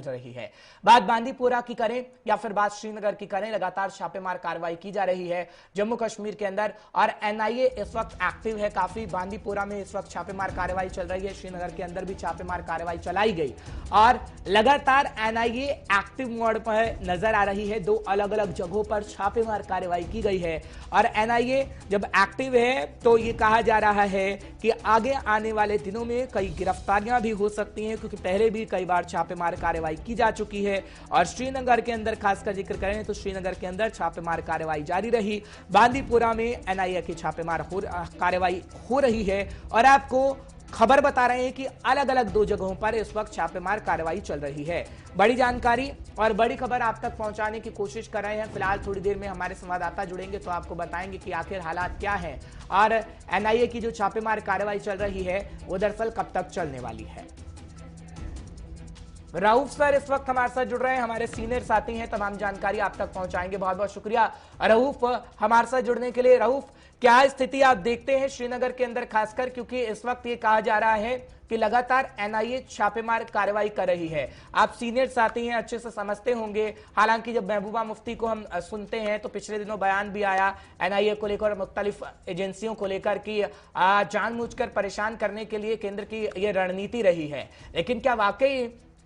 रही है। बात बांदीपोरा की करें या फिर बात श्रीनगर की करें, लगातार छापेमार कार्रवाई की जा रही है जम्मू कश्मीर के अंदर और एनआईए इस वक्त एक्टिव है काफी। बांदीपोरा में इस वक्त छापेमार कार्रवाई चल रही है, श्रीनगर के अंदर भी छापेमार कार्रवाई चलाई गई और लगातार एनआईए एक्टिव मोड पर नजर आ रही है। दो अलग अलग जगहों पर छापेमार कार्रवाई की गई है और एनआईए जब एक्टिव है तो ये कहा जा रहा है कि आगे आने वाले दिनों में कई गिरफ्तारियां भी हो सकती हैं, क्योंकि पहले भी कई बार छापेमार कार्रवाई की जा चुकी है। और श्रीनगर के अंदर खासकर जिक्र करें तो श्रीनगर के अंदर छापेमार कार्रवाई जारी रही, बांदीपोरा में एनआईए की छापेमार कार्रवाई हो रही है और आपको खबर बता रहे हैं कि अलग अलग दो जगहों पर इस वक्त छापेमार कार्रवाई चल रही है। बड़ी जानकारी और बड़ी खबर आप तक पहुंचाने की कोशिश कर रहे हैं। फिलहाल थोड़ी देर में हमारे संवाददाता जुड़ेंगे तो आपको बताएंगे कि आखिर हालात क्या हैं और एनआईए की जो छापेमार कार्रवाई चल रही है वो दरअसल कब तक चलने वाली है। राउफ सर इस वक्त हमारे साथ जुड़ रहे हैं, हमारे सीनियर साथी हैं, तमाम जानकारी आप तक पहुंचाएंगे। बहुत बहुत शुक्रिया राउफ हमारे साथ जुड़ने के लिए। राउफ, क्या स्थिति आप देखते हैं श्रीनगर के अंदर खासकर, क्योंकि इस वक्त ये कहा जा रहा है कि लगातार एनआईए छापेमार कार्रवाई कर रही है। आप सीनियर साथी हैं, अच्छे से समझते होंगे। हालांकि जब महबूबा मुफ्ती को हम सुनते हैं तो पिछले दिनों बयान भी आया एनआईए को लेकर और मुख्तलिफ एजेंसियों को लेकर कि जानबूझकर परेशान करने के लिए केंद्र की यह रणनीति रही है। लेकिन क्या वाकई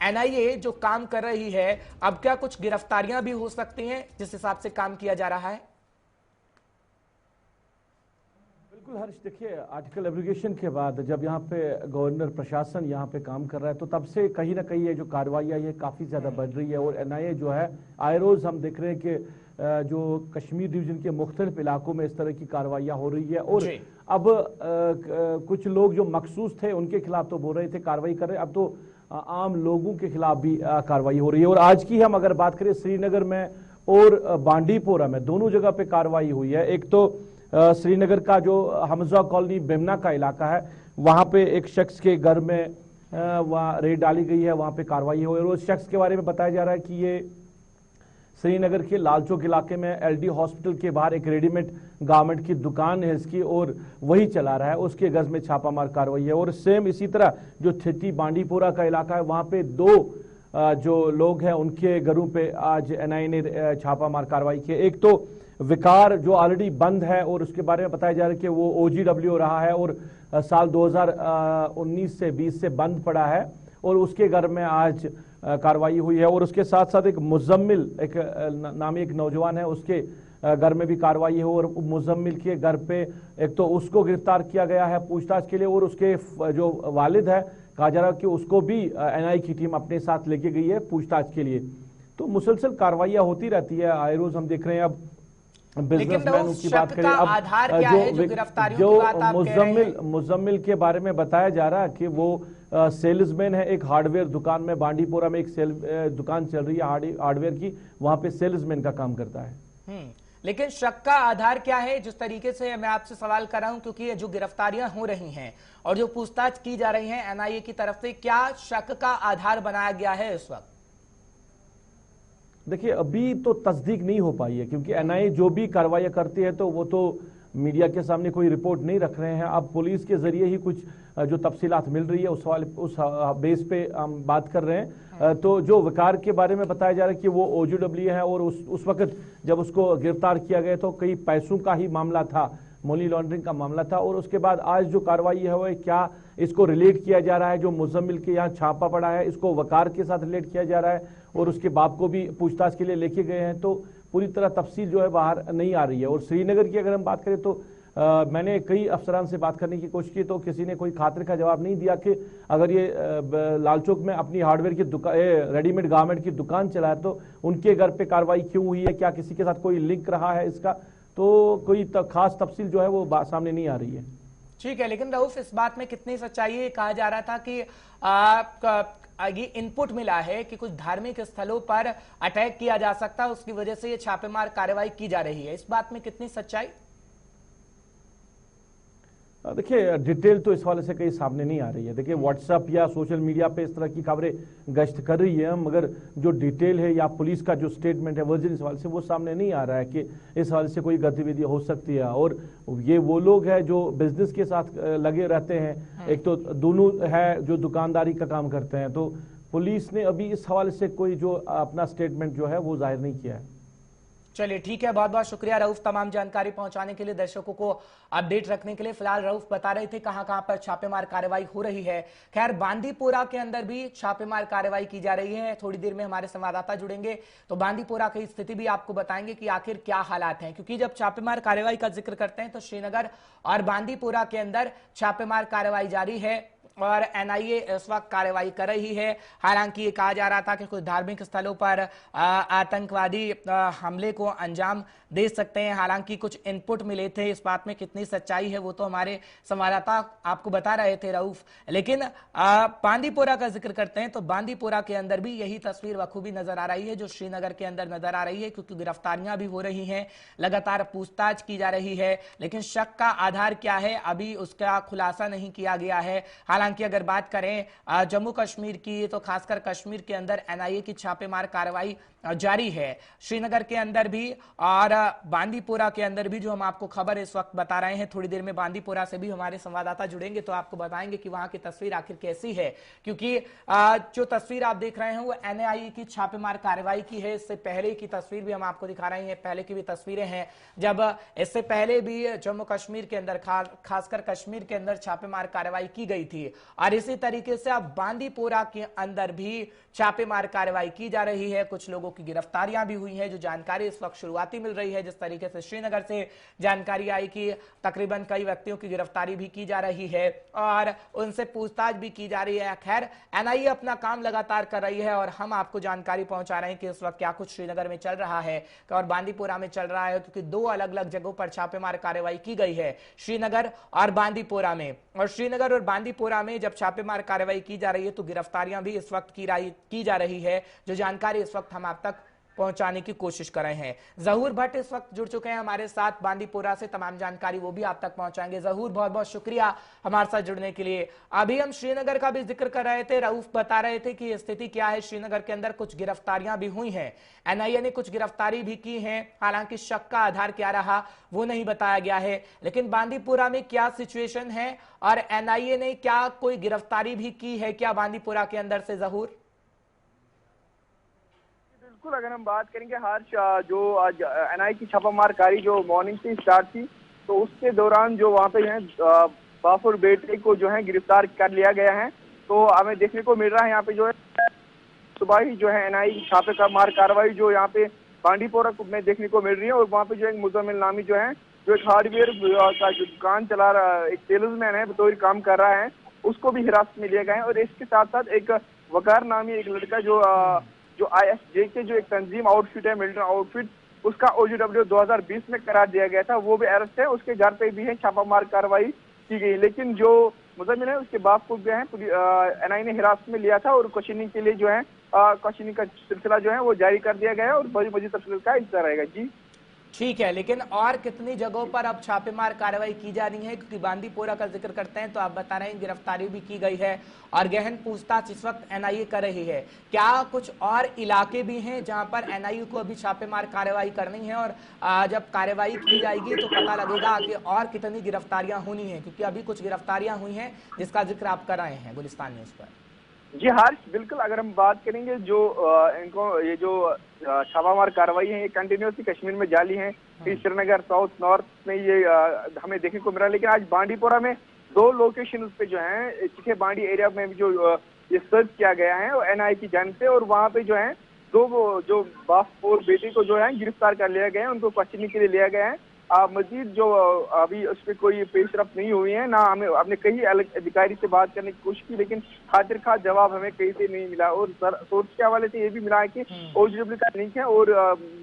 एनआईए जो काम कर रही है, अब क्या कुछ गिरफ्तारियां भी हो सकती हैं जिस हिसाब से काम किया जा रहा है? बिल्कुल हर्ष, देखिए आर्टिकल एब्रिगेशन के बाद जब यहाँ पे गवर्नर प्रशासन यहाँ पे काम कर रहा है तो तब से कहीं ना कहीं ये जो कार्रवाइयाँ ये काफ़ी ज़्यादा बढ़ रही है और एनआईए जो है आए रोज़ हम देख रहे हैं कि जो कश्मीर डिवीजन के मुख्तलिफ इलाकों में इस तरह की कार्रवाइयाँ हो रही है और अब कुछ लोग जो मखसूस थे उनके खिलाफ तो बोल रहे थे कार्रवाई कर रहे, अब तो आम लोगों के खिलाफ भी कार्रवाई हो रही है। और आज की हम अगर बात करें श्रीनगर में और बांदीपोरा में दोनों जगह पे कार्रवाई हुई है। एक तो श्रीनगर का जो हमजा कॉलोनी बेमना का इलाका है वहाँ पे एक शख्स के घर में वहाँ रेड डाली गई है, वहाँ पे कार्रवाई हुई और उस शख्स के बारे में बताया जा रहा है कि ये श्रीनगर के लाल चौक इलाके में एलडी हॉस्पिटल के बाहर एक रेडीमेड गारमेंट की दुकान है इसकी और वही चला रहा है, उसके घर में छापामार कार्रवाई है। और सेम इसी तरह जो थिटी बांदीपोरा का इलाका है वहाँ पे दो जो लोग हैं उनके घरों पे आज एनआईए ने छापामार कार्रवाई की। एक तो विकार जो ऑलरेडी बंद है और उसके बारे में बताया जा रहा है कि वो ओजीडब्ल्यू रहा है और साल 2019 से 20 से बंद पड़ा है और उसके घर में आज कार्रवाई हुई है। और उसके साथ साथ एक मुजम्मिल एक नामी एक नौजवान है उसके घर में भी कार्रवाई है और मुजम्मिल के घर पे एक तो उसको गिरफ्तार किया गया है पूछताछ के लिए और उसके जो वालिद है कहा जा रहा है कि उसको भी एनआईए की टीम अपने साथ लेके गई है पूछताछ के लिए। तो मुसलसल कार्रवाइयाँ होती रहती है, आए रोज हम देख रहे हैं। अब बिजनेसमैन की बात करें, अब जो मुजम्मिल के बारे में बताया जा रहा है कि वो सेल्समैन है एक हार्डवेयर दुकान में, बांदीपोरा में एक दुकान चल रही है हार्डवेयर की, वहां पे सेल्समैन का काम करता है। लेकिन शक का आधार क्या है? जिस तरीके से मैं आपसे सवाल कर रहा हूं, क्योंकि ये जो गिरफ्तारियां हो रही हैं और जो पूछताछ की जा रही है एनआईए की तरफ से, क्या शक का आधार बनाया गया है इस वक्त? देखिए अभी तो तस्दीक नहीं हो पाई है क्योंकि एनआईए जो भी कार्रवाई करती है तो वो तो मीडिया के सामने कोई रिपोर्ट नहीं रख रहे हैं। अब पुलिस के जरिए ही कुछ जो तफसीलात मिल रही है उस बेस पे हम बात कर रहे हैं। तो जो विकार के बारे में बताया जा रहा है कि वो ओजीडब्ल्यू है और उस वक्त जब उसको गिरफ्तार किया गया तो कई पैसों का ही मामला था, मनी लॉन्ड्रिंग का मामला था। और उसके बाद आज जो कार्रवाई है वो क्या इसको रिलेट किया जा रहा है, जो मुजम्मिल के यहाँ छापा पड़ा है इसको वकार के साथ रिलेट किया जा रहा है और उसके बाप को भी पूछताछ के लिए लेके गए हैं। तो पूरी तरह तफसील जो है बाहर नहीं आ रही है। और श्रीनगर की अगर हम बात करें तो मैंने कई अफसरान से बात करने की कोशिश की तो किसी ने कोई खातिर का जवाब नहीं दिया कि अगर ये लाल चौक में अपनी हार्डवेयर की दुकान रेडीमेड गारमेंट की दुकान चला है तो उनके घर पे कार्रवाई क्यों हुई है, क्या किसी के साथ कोई लिंक रहा है इसका, तो कोई खास तफसील जो है वो सामने नहीं आ रही है। ठीक है, लेकिन रऊफ इस बात में कितनी सच्चाई है? कहा जा रहा था कि ये इनपुट मिला है कि कुछ धार्मिक स्थलों पर अटैक किया जा सकता है, उसकी वजह से ये छापेमार कार्रवाई की जा रही है, इस बात में कितनी सच्चाई? देखिए डिटेल तो इस वाले से कहीं सामने नहीं आ रही है। देखिए व्हाट्सएप या सोशल मीडिया पे इस तरह की खबरें गश्त कर रही है, मगर जो डिटेल है या पुलिस का जो स्टेटमेंट है वर्जन इस हवाले से वो सामने नहीं आ रहा है कि इस हवाले से कोई गतिविधि हो सकती है। और ये वो लोग हैं जो बिजनेस के साथ लगे रहते हैं, एक तो दोनों है जो दुकानदारी का काम करते हैं, तो पुलिस ने अभी इस हवाले से कोई जो अपना स्टेटमेंट जो है वो जाहिर नहीं किया है। चलिए ठीक है, बहुत बहुत शुक्रिया रऊफ तमाम जानकारी पहुंचाने के लिए, दर्शकों को अपडेट रखने के लिए। फिलहाल रऊफ बता रहे थे कहां कहां पर छापेमार कार्रवाई हो रही है। खैर बांदीपोरा के अंदर भी छापेमार कार्रवाई की जा रही है। थोड़ी देर में हमारे संवाददाता जुड़ेंगे तो बांदीपोरा की स्थिति भी आपको बताएंगे कि आखिर क्या हालात हैं, क्योंकि जब छापेमार कार्रवाई का जिक्र करते हैं तो श्रीनगर और बांदीपोरा के अंदर छापेमार कार्रवाई जारी है और एनआईए इस वक्त कार्रवाई कर रही है। हालांकि ये कहा जा रहा था कि कुछ धार्मिक स्थलों पर आतंकवादी हमले को अंजाम दे सकते हैं। हालांकि कुछ इनपुट मिले थे, इस बात में कितनी सच्चाई है वो तो हमारे संवाददाता आपको बता रहे थे रऊफ। लेकिन बांदीपोरा का जिक्र करते हैं तो बांदीपोरा के अंदर भी यही तस्वीर बखूबी नजर आ रही है जो श्रीनगर के अंदर नजर आ रही है, क्योंकि गिरफ्तारियां भी हो रही हैं, लगातार पूछताछ की जा रही है, लेकिन शक का आधार क्या है अभी उसका खुलासा नहीं किया गया है। हालांकि अगर बात करें जम्मू कश्मीर की तो खासकर कश्मीर के अंदर एनआईए की छापेमार कार्रवाई जारी है, श्रीनगर के अंदर भी और बांदीपोरा के अंदर भी, जो हम आपको खबर इस वक्त बता रहे हैं। थोड़ी देर में बांदीपोरा से भी हमारे संवाददाता जुड़ेंगे तो आपको बताएंगे कि वहां की तस्वीर आखिर कैसी है, क्योंकि जो तस्वीर आप देख रहे हैं वो एनआईए की छापेमार कार्रवाई की है। इससे पहले की तस्वीर भी हम आपको दिखा रहे हैं, पहले की भी तस्वीरें हैं जब इससे पहले भी जम्मू कश्मीर के अंदर खासकर कश्मीर के अंदर छापेमार कार्रवाई की गई थी। और इसी तरीके से अब बांदीपोरा के अंदर भी छापेमार कार्रवाई की जा रही है। कुछ लोगों की गिरफ्तारियां भी हुई हैं, जो जानकारी इस वक्त शुरुआती मिल रही है। जिस तरीके से श्रीनगर से जानकारी आई कि तकरीबन कई व्यक्तियों की गिरफ्तारी भी की जा रही है और उनसे पूछताछ भी की जा रही है। खैर एनआईए अपना काम लगातार कर रही है और हम आपको जानकारी पहुंचा रहे हैं कि इस वक्त क्या कुछ श्रीनगर में चल रहा है और बांदीपोरा में चल रहा है, क्योंकि दो अलग अलग जगहों पर छापेमार कार्रवाई की गई है, श्रीनगर और बांदीपोरा में। और श्रीनगर और बांदीपोरा में जब छापेमार कार्रवाई की जा रही है तो गिरफ्तारियां भी इस वक्त की जा रही है, जो जानकारी इस वक्त हम आप तक पहुंचाने की कोशिश कर रहे हैं। जहूर भट्ट इस वक्त जुड़ चुके हैं हमारे साथ बांदीपोरा से, तमाम जानकारी वो भी आप तक पहुंचाएंगे। जहूर बहुत बहुत शुक्रिया हमारे साथ जुड़ने के लिए। अभी हम श्रीनगर का भी जिक्र कर रहे थे, रऊफ बता रहे थे कि स्थिति क्या है। श्रीनगर के अंदर कुछ गिरफ्तारियां भी हुई हैं, एनआईए ने कुछ गिरफ्तारी भी की है, हालांकि शक का आधार क्या रहा वो नहीं बताया गया है। लेकिन बांदीपोरा में क्या सिचुएशन है और एनआईए ने क्या कोई गिरफ्तारी भी की है क्या बांदीपोरा के अंदर से जहूर? बिल्कुल, अगर हम बात करेंगे हर्ष, जो आज एनआईए की छापामारकारी जो मॉर्निंग से स्टार्ट थी तो उसके दौरान जो वहाँ पे है बाप और बेटे को जो है गिरफ्तार कर लिया गया है। तो हमें देखने को मिल रहा है यहाँ पे जो है सुबह ही जो है एनआईए की छापेमार कार्रवाई जो यहाँ पे बांदीपोरा में देखने को मिल रही है। और वहाँ पे जो एक मुजम्मिल नामी जो है जो एक हार्डवेयर का जो दुकान चला रहा, एक सेल्समैन है, बतौर काम कर रहा है, उसको भी हिरासत में लिया गया है। और इसके साथ साथ एक वकार नामी एक लड़का जो आईएसजे के जो एक तंजीम आउटफिट है, मिलिट्री आउटफिट, उसका ओजीडब्ल्यू 2020 में करार दिया गया था, वो भी अरेस्ट है। उसके घर पे भी है छापामार कार्रवाई की गई। लेकिन जो मुजम्मिल है उसके बाप को जो है एनआईए ने हिरासत में लिया था और क्वेश्चनिंग के लिए जो है क्वेश्चनिंग का सिलसिला जो है वो जारी कर दिया गया है और मजीद तफसील का इंतजार रहेगा। जी ठीक है, लेकिन और कितनी जगहों पर अब छापेमार कार्रवाई की जा रही है? क्योंकि बांदीपोरा का जिक्र करते हैं तो आप बता रहे हैं गिरफ्तारी भी की गई है और गहन पूछताछ इस वक्त एनआईए कर रही है। क्या कुछ और इलाके भी हैं जहां पर एनआईए को अभी छापेमार कार्रवाई करनी है और जब कार्रवाई की जाएगी तो पता लगेगा कि और कितनी गिरफ्तारियां होनी है? क्योंकि अभी कुछ गिरफ्तारियां हुई हैं जिसका जिक्र आप कर रहे हैं गुलिस्तान न्यूज पर। जी हर्ष, बिल्कुल, अगर हम बात करेंगे जो इनको ये जो छापामार कार्रवाई है ये कंटिन्यूसली कश्मीर में जारी है। श्रीनगर साउथ नॉर्थ में ये हमें देखने को मिला है। लेकिन आज बांदीपोरा में 2 लोकेशन पे जो है चिखे बांडी एरिया में जो ये सर्च किया गया है और एनआईए की जानिब से, और वहाँ पे जो है 2 जो बाप और बेटी को जो है गिरफ्तार कर लिया गया है, उनको क्वेश्चनिंग के लिए लिया गया है। मजीद जो अभी उस पर कोई पेशरफ नहीं हुई है, ना हमें हमने कई अलग अधिकारी से बात करने की कोशिश की, लेकिन खातिर खा जवाब हमें कहीं से नहीं मिला। और सोर्स के हवाले से ये भी मिला है कि ओजीडब्ल्यू का लिंक है और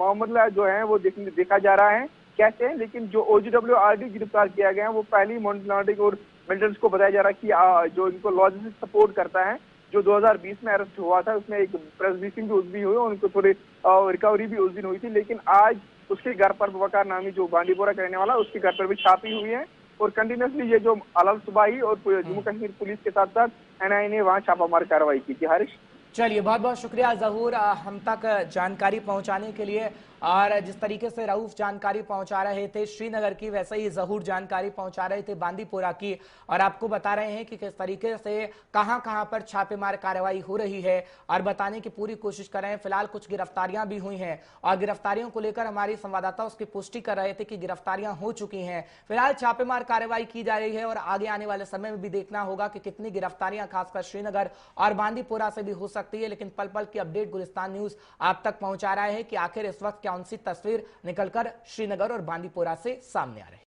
मामला जो है वो देखा जा रहा है कैसे है। लेकिन जो ओजीडब्ल्यू ऑलरेडी गिरफ्तार किया गया है वो पहली मॉनिटरिंग लॉन्ड्रिंग और मिलिटेंट्स को बताया जा रहा है कि जो इनको लॉजिस्टिक सपोर्ट करता है, जो 2020 में अरेस्ट हुआ था, उसमें एक प्रेस ब्रीफिंग भी उस दिन हुई, उनको थोड़ी रिकवरी भी उस दिन हुई थी। लेकिन आज उसके घर पर वकार नामी जो बांदीपोरा का रहने वाला, उसके घर पर भी छापी हुई है और कंटिन्यूसली ये जो अलल सुबाही और जम्मू कश्मीर पुलिस के साथ साथ एनआईए ने वहाँ छापामार कार्रवाई की थी। हरीश, चलिए, बहुत बहुत शुक्रिया जहूर हम तक जानकारी पहुंचाने के लिए। और जिस तरीके से रऊफ जानकारी पहुंचा रहे थे श्रीनगर की, वैसे ही जहूर जानकारी पहुंचा रहे थे बांदीपोरा की, और आपको बता रहे हैं कि किस तरीके से कहां पर छापेमार कार्रवाई हो रही है, और बताने की पूरी कोशिश कर रहे हैं। फिलहाल कुछ गिरफ्तारियां भी हुई हैं, और गिरफ्तारियों को लेकर हमारी संवाददाता उसकी पुष्टि कर रहे थे कि गिरफ्तारियां हो चुकी हैं। फिलहाल छापेमार कार्रवाई की जा रही है, और आगे आने वाले समय में भी देखना होगा कि कितनी गिरफ्तारियां खासकर श्रीनगर और बांदीपोरा से भी हो सकती है। लेकिन पल पल की अपडेट गुलिस्तान न्यूज आप तक पहुंचा रहा है कि आखिर इस वक्त कौन सी तस्वीर निकलकर श्रीनगर और बांदीपोरा से सामने आ रही है।